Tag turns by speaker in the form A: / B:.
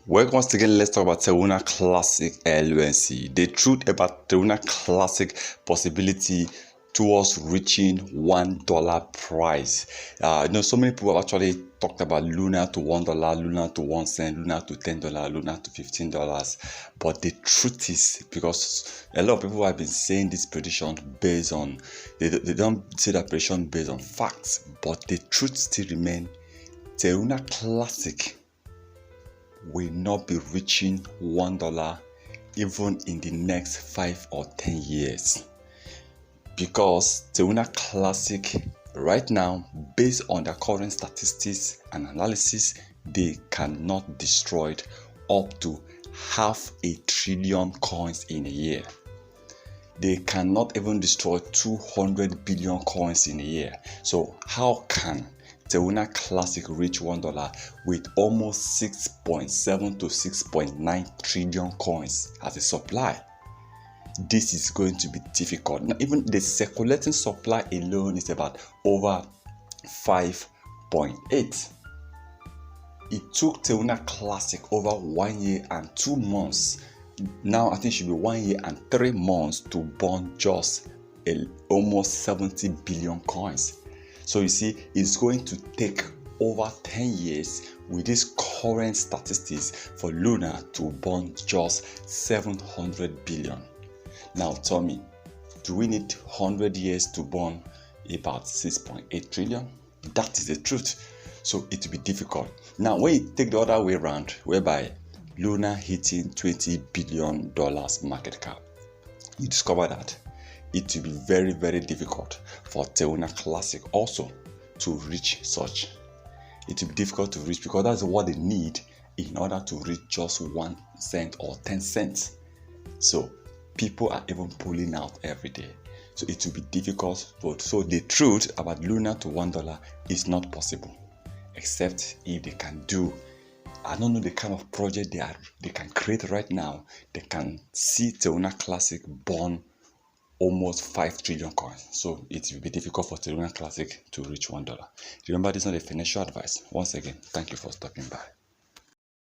A: Welcome once again. Let's talk about Terra Classic LUNC. The truth about Terra Classic possibility towards reaching $1 price. So many people have actually talked about Luna to $1, Luna to 1 cent, Luna to $10, Luna to $15. But the truth is, because a lot of people have been saying this prediction based on, they don't say that prediction based on facts, but the truth still remains. Terra Classic will not be reaching $1 even in the next 5 or 10 years, because Terra Classic right now, based on the current statistics and analysis, they cannot destroy up to 500 billion coins in a year. They cannot even destroy 200 billion coins in a year. So how can Terra Classic reach $1 with almost 6.7 to 6.9 trillion coins as a supply? This is going to be difficult. Now, even the circulating supply alone is about over 5.8. It took Terra Classic over 1 year and 2 months. Now I think it should be 1 year and 3 months to burn just almost 70 billion coins. So you see, it's going to take over 10 years with these current statistics for Luna to burn just 700 billion. Now tell me, do we need 100 years to burn about 6.8 trillion? That is the truth. So it will be difficult. Now when you take the other way around, whereby Luna hitting $20 billion market cap, you discover that it will be very, very difficult for Terra Classic also to reach such. It will be difficult to reach because that's what they need in order to reach just 1 cent or 10 cents. So people are even pulling out every day. So it will be difficult. So the truth about Luna to $1 is not possible, except if they can do, I don't know the kind of project they can create right now. They can see Terra Classic burn almost 5 trillion coins. So it will be difficult for Terra Classic to reach $1. Remember, this is not a financial advice. Once again, thank you for stopping by.